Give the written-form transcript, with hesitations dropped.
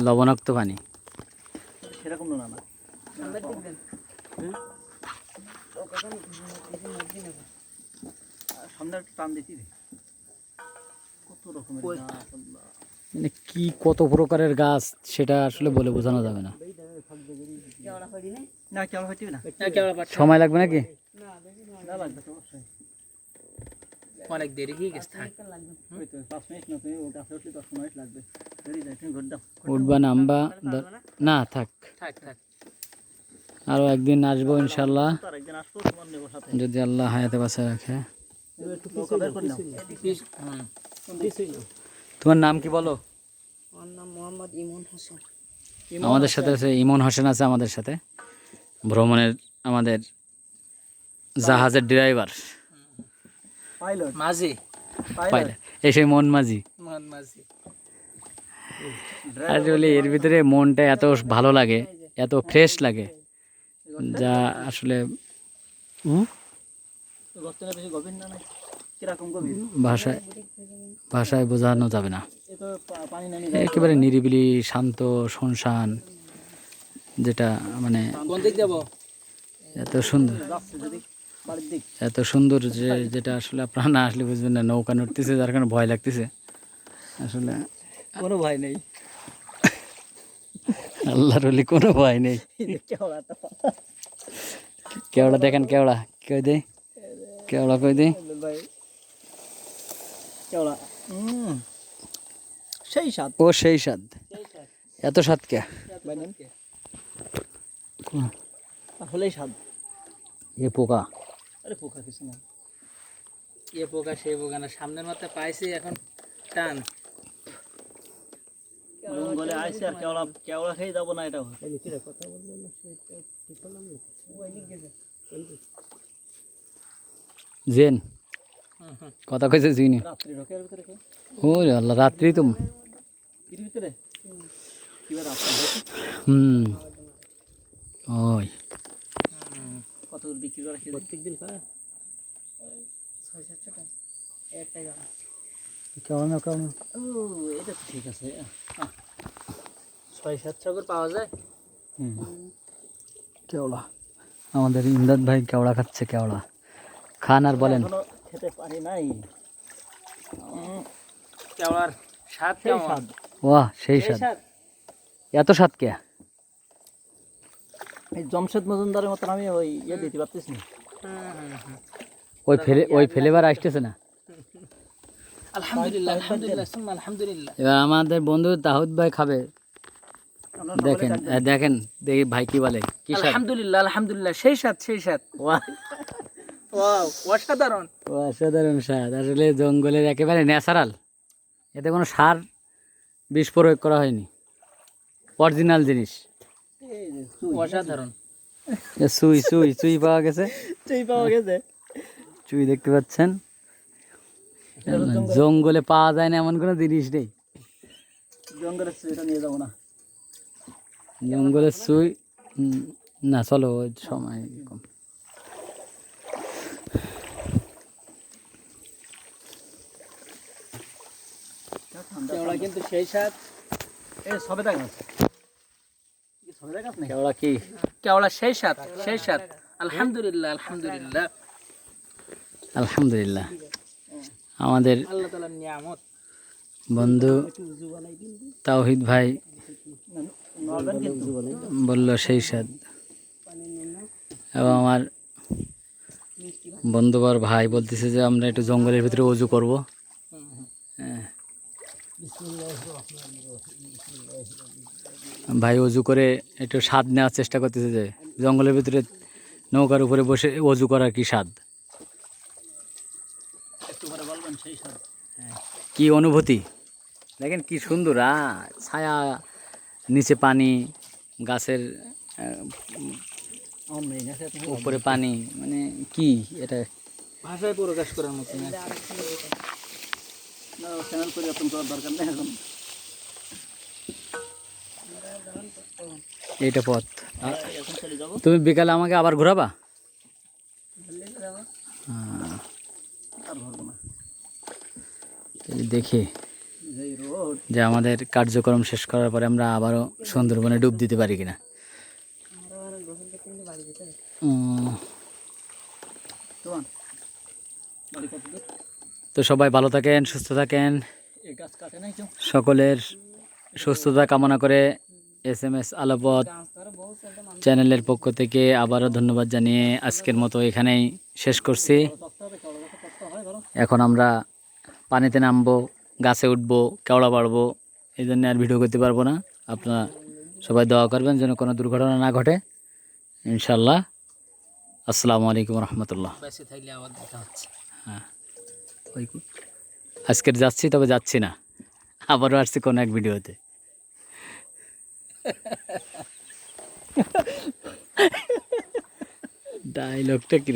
লবণাক্ত পানি। সেরকম না না সামনে একটা টান দিচ্ছি কত রকমের গাছ আল্লাহ। মানে কি কত প্রকারের গাছ সেটা আসলে বলে বোঝানো যাবে না। না কেমন হইতে না সময় লাগবে নাকি? না লাগবে তো অবশ্যই অনেক দেরি হয়ে গেছে। ওই তো 5 মিনিট না তুমি ওটা উঠলে 10 মিনিট লাগবে দেরি যায় তুমি ঘর দাও উঠবা নামবা না থাক, থাক থাক। আরও একদিন আসবো ইনশাল্লাহ তার একদিন আসবো তোমার নেবো সাথে যদি আল্লাহ হায়াতে বাঁচায় রাখে। নৌকা বের করে নাও তোমার নাম কি বলো? আমার নাম মোহাম্মদ ইমন হোসেন। আমাদের সাথে আছে ইমন হোসেন আছে আমাদের সাথে, ভ্রমণের আমাদের জাহাজের ড্রাইভার পাইলট মাঝি পাইলট এই সেই মন মাঝি। মাঝি আসলে এর ভিতরে মনটা এত ভালো লাগে, এত ফ্রেশ লাগে যা আসলে গর্তটা বেশি গভীর না কিরকম গভীর ভাষায় ভাষায় বোঝানো যাবে না। এ তো পানি নামি একেবারে নিরিবিলি শান্ত শুনশান, যেটা মানে কোন দিক যাবো? এত সুন্দর যাচ্ছে যদি বাড়ির দিক এত সুন্দর যে যেটা আসলে আপনারা না আসলে বুঝবেন না। নৌকা নড়তেছে যার কারণে ভয় লাগতেছে আসলে। কোনো ভয় নেই আল্লাহর ওলি কোনো ভয় নেই। কেওড়া তো কেওড়া দেখেন, কেওড়া কই দে, কেওড়া কই দে। ভাই কেওড়া সেই স্বাদ ও সেই স্বাদ, এত স্বাদ কে আসলেই স্বাদ এ পোকা। আরে পোকা কিছু না এ পোকা সে পোকা না, সামনের মাথায় পাইছি এখন টান। জঙ্গলে আইসি আর কেওড়া কেওড়া খেয়ে যাবো না এটাও জেন কথা কইছে জিনি। রাত্রি ঢোকে ভিতরে খেয়ে ও আল্লাহ, রাত্রি তো এর ভিতরে কিবার রাত্রি ওই কত বিক্রি করা খেয়ে প্রত্যেকদিন পায় 6-7 টাকা একটাই দাম। কেওড়া না কেওড়া ও এটা তো ঠিক আছে 6-7 করে পাওয়া যায়। কেওড়া আমাদের ইমদাদ ভাই কেওড়া খাচ্ছে। কেওড়া খান আর বলেন। এখনো খেতে পারি নাই কেওড়ার স্বাদ সেই কেমন? স্বাদ বাহ সেই এই স্বাদ, স্বাদ? এত স্বাদ কে? এই জমশেদ মজুমদারের মতন আমি ওই ইয়ে দিতে পারতেছি না ওই ফ্লেভার আসতেছে না। আলহামদুলিল্লাহ আলহামদুলিল্লাহ সুম্মা আলহামদুলিল্লাহ। এবার আমাদের বন্ধু তাহুদ ভাই খাবে। আমরা দেখেন দেখেন দেখি ভাই কি বলে। কি স্বাদ? আলহামদুলিল্লাহ আলহামদুলিল্লাহ সেই স্বাদ সেই স্বাদ। ওয়াও, ওয়াও অসাধারণ। অসাধারণ স্বাদ। আসলে জঙ্গলের একেবারে ন্যাচারাল, এতে কোনো সার বিষ প্রয়োগ করা হয়নি, অরিজিনাল জিনিস। অসাধারণ। সুই সুই সুই পাওয়া গেছে, চুই পাওয়া গেছে চুই দেখতে পাচ্ছেন। জঙ্গলে পাওয়া যায় না এমন কোনো জিনিস নেই। জঙ্গলের চুইটা নিয়ে যাবো না জঙ্গলের সুই না, চলো ওই সময় কম। কেওড়া কিন্তু সেই স্বাদ। এ সবেদা গাছ সবেদা গাছ নাকি কেওড়া কি? কেওড়া সেই স্বাদ সেই স্বাদ। আলহামদুলিল্লাহ আলহামদুলিল্লাহ আলহামদুলিল্লাহ। আমাদের আল্লাহ তাআলার নিয়ামত। বন্ধু তাওহিদ ভাই নরবেন কিন্তু বলল সেই স্বাদ। এবং আমার বন্ধুবর ভাই বলতেছে যে আমরা একটু জঙ্গলের ভিতরে অজু করব। হ্যাঁ, ভাই অজু করে একটু স্বাদ নেওয়ার চেষ্টা করতেছে যে জঙ্গলের ভিতরে নৌকার উপরে বসে অজু করার কি স্বাদ, একটু করে বলবেন সেই স্বাদ কি অনুভূতি। দেখেন কি সুন্দর ছায়া, নিচে পানি, গাছের আমার মেয়ে গেছে উপরে পানি, মানে কি এটা ভাষায় প্রকাশ করার মতো না। চ্যানেল পরিবর্তন করার দরকার নেই এখন এইটা পথ। এখন চলে যাবো তুমি বিকালে আমাকে আবার ঘোরাবা? আর ধরবো না দেখি যেই রোড যে আমাদের কার্যক্রম শেষ করার পরে আমরা আবারও সুন্দরবনে ডুব দিতে পারি কিনা। আমরা আর গোসল করতে কিন্তু বাড়ি যেতে হবে। তোমার বাড়ি কত দূর? তো সবাই ভালো থাকেন, সুস্থ থাকেন, এই গাছ কাটে নাই কেউ? সকলের সুস্থতা কামনা করে SMS আলোপথ গাছ তো আরো বহু চলতে মানুষ চ্যানেলের পক্ষ থেকে আবারও ধন্যবাদ জানিয়ে আজকের মতো এখানেই শেষ করছি। কষ্ট হবে, কেওড়া গাছে কষ্ট হয় বলো। এখন আমরা পানিতে নামবো, গাছে উঠবো, কেওড়া পাড়বো, এই জন্য আর ভিডিও করতে পারবো না। আপনারা সবাই দোয়া করবেন যেন কোনো দুর্ঘটনা না ঘটে, ইনশাল্লাহ। আসসালামু আলাইকুম রহমতুল্লাহ। বেঁচে থাকলে আবার দেখা হচ্ছে। আজকের যাচ্ছি, তবে যাচ্ছি না, আবারও আসছি কোনো এক ভিডিওতে। ডায়লগটা কি